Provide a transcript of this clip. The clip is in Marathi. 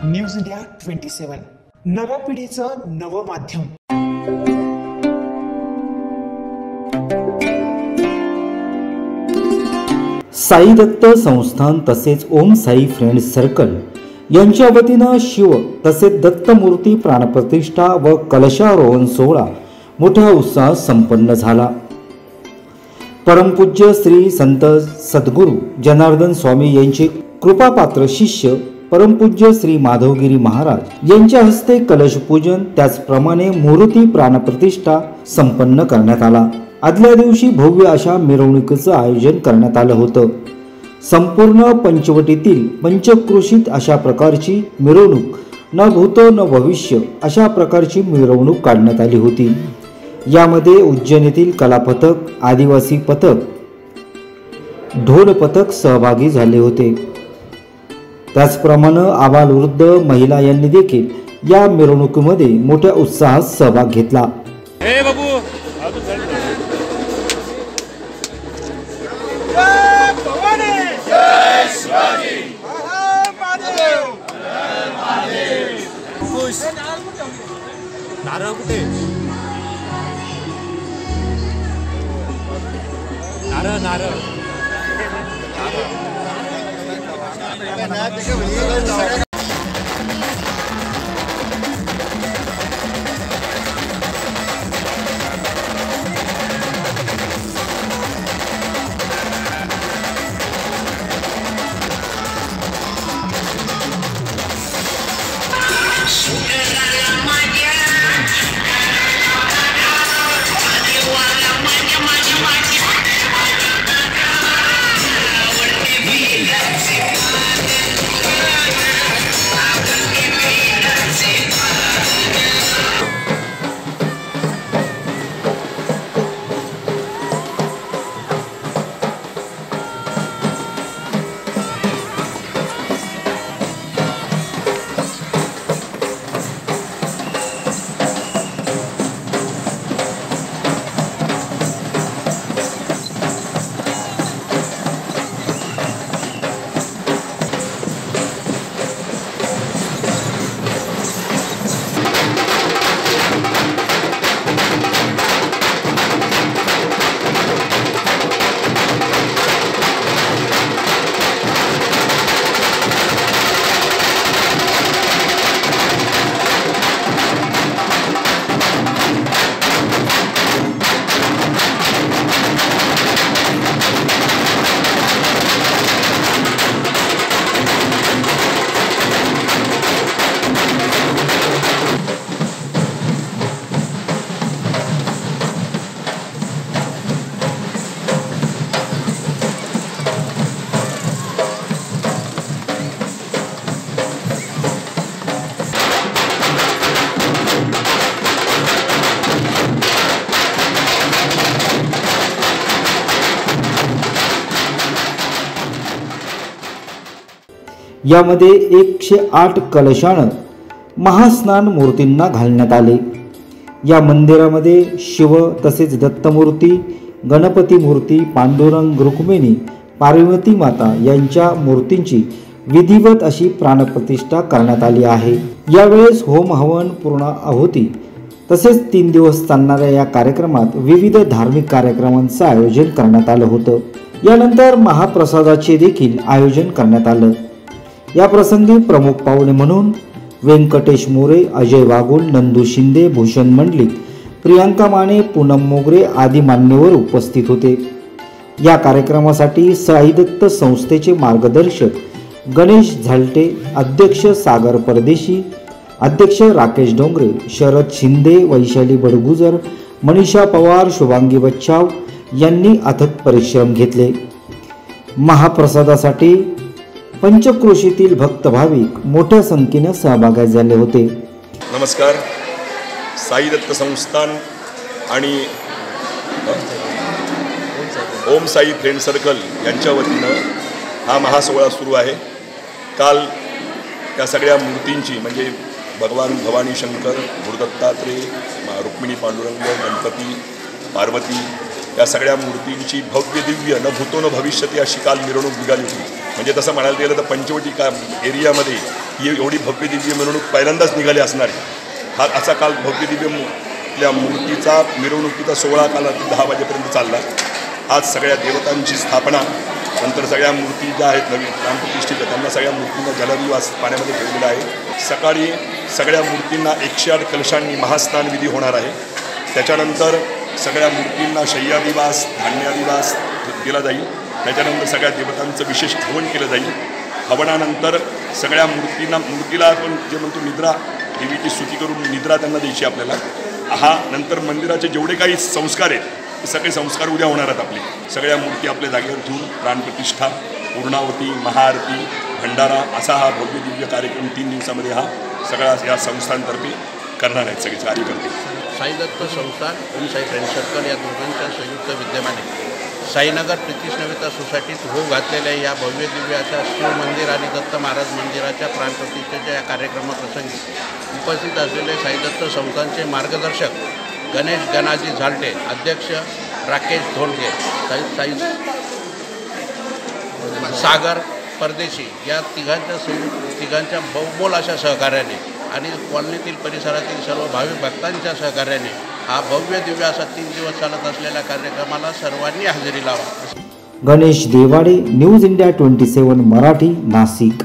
न्यूज इंडिया 27 नव्या पिढीचं नवं माध्यम। साई दत्त संस्थान तसेच ओम साई फ्रेंड्स सर्कल यांच्या वतीनं शिव तसेच दत्तमूर्ती प्राणप्रतिष्ठा व कलशारोहण सोहळा मोठ्या उत्साहात संपन्न झाला। परमपूज्य श्री संत सद्गुरू जनार्दन स्वामी यांचे कृपापात्र शिष्य परमपूज्य श्री माधवगिरी महाराज यांच्या हस्ते कलश पूजन त्याचप्रमाणे मूर्ती प्राणप्रतिष्ठा संपन्न करण्यात आला। आदल्या दिवशी भव्य अशा मिरवणुकीचं आयोजन करण्यात आलं होतं। संपूर्ण पंचवटीतील पंचक्रोशीत अशा प्रकारची मिरवणूक न भूत न भविष्य अशा प्रकारची मिरवणूक काढण्यात आली होती। यामध्ये उज्जैन येथील कला पथक, आदिवासी पथक, ढोल पथक सहभागी झाले होते। त्याचप्रमाणे आबालवृद्ध महिला यांनी देखील या मिरवणुकीमध्ये मोठ्या उत्साहात सहभाग घेतला। यामध्ये 108 कलशानं महास्नान मूर्तींना घालण्यात आले। या मंदिरामध्ये शिव तसेच दत्तमूर्ती, गणपती मूर्ती, पांडुरंग, रुक्मिणी, पार्वती माता यांच्या मूर्तींची विधिवत अशी प्राणप्रतिष्ठा करण्यात आली आहे। यावेळेस होम हवन, पूर्ण आहुती तसेच 3 दिवस चालणाऱ्या या कार्यक्रमात विविध धार्मिक कार्यक्रमांचं आयोजन करण्यात आलं होतं। यानंतर महाप्रसादाचे देखील आयोजन करण्यात आलं। या प्रसंगी प्रमुख पाहुणे म्हणून व्यंकटेश मोरे, अजय वागुल, नंदू शिंदे, भूषण मंडलिक, प्रियांका माने, पूनम मोगरे आदी मान्यवर उपस्थित होते। या कार्यक्रमासाठी साई दत्त संस्थेचे मार्गदर्शक गणेश झालटे, अध्यक्ष सागर परदेशी, अध्यक्ष राकेश डोंगरे, शरद शिंदे, वैशाली बडगुजर, मनीषा पवार, शुभांगी बच्चाव यांनी अथक परिश्रम घेतले। महाप्रसादासाठी पंचक्रोशीतील भक्त भाविक मोठ्या संख्येने सहभागी झाले होते। नमस्कार। साई दत्त संस्थान आणि ओम साई फ्रेंड सर्कल यांच्या वतीनं हा महासोहळा सुरू आहे। काल त्या सगळ्या मूर्तींची म्हणजे भगवान भवानी शंकर, गुरुदत्तात्रेय, रुक्मिणी पांडुरंग, गणपती, पार्वती या सगळ्या मूर्तींची भव्य दिव्य न भूतो न भविष्यती अशी काल मिरवणूक निघाली होती। म्हणजे तसं म्हणायला गेलं तर पंचवटी एरियामध्ये ही एवढी भव्य दिव्य मिरवणूक पहिल्यांदाच निघाली असणार आहे। हा असा काल भव्य दिव्य आपल्या मूर्तीचा मिरवणुकीचा सोहळा काल 10 वाजेपर्यंत चालला। आज सगळ्या देवतांची स्थापना, नंतर सगळ्या मूर्ती ज्या आहेत नवीन प्राणप्रतिष्ठित त्यांना सगळ्या मूर्तींना जलनिवास पाण्यामध्ये ठेवलेला आहे। सकाळी सगळ्या मूर्तींना 108 कलशांनी महास्नान विधी होणार आहे। त्याच्यानंतर सगळ्या मूर्तींना शय्यादिवास धान्यादिवास केला जाईल। त्याच्यानंतर सगळ्या देवतांचं विशेष हवन केलं जाईल। हवनानंतर सगळ्या मूर्तीला आपण जे म्हणतो निद्रा, देवीची स्तुती करून निद्रा त्यांना द्यायची आपल्याला। हा नंतर मंदिराचे जेवढे काही संस्कार आहेत ते सगळे संस्कार उद्या होणार आहेत। आपले सगळ्या मूर्ती आपल्या जागेवर ठेवून प्राणप्रतिष्ठा, पूर्णावती, महाआरती, भंडारा असा हा भव्य दिव्य कार्यक्रम 3 दिवसामध्ये हा सगळा या संस्थांतर्फे करणार आहेत सगळे कार्यकर्ते। साई दत्त संस्थान आणि साई फ्रेंड सर्कल या दोघांच्या संयुक्त विद्यमाने साईनगर प्रीतिश नवेता सोसायटीत होऊ घातलेल्या या भव्य दिव्य अशा शिव मंदिर आणि दत्त महाराज मंदिराच्या प्राणप्रतिष्ठेच्या या कार्यक्रमाप्रसंगी उपस्थित असलेले साई दत्त संस्थानचे मार्गदर्शक गणेश गणाजी झालटे, अध्यक्ष राकेश धोंडगे, सागर परदेशी या तिघांच्या बहुमोल अशा सहकार्याने आणि कॉलनीतील परिसरातील सर्व भाविक भक्तांच्या सहकार्याने हा भव्य दिव्य असा 3 दिवस चालत असलेल्या कार्यक्रमाला सर्वांनी हजेरी लावा। Ganesh Dewade, news India 27 Marathi, Nashik.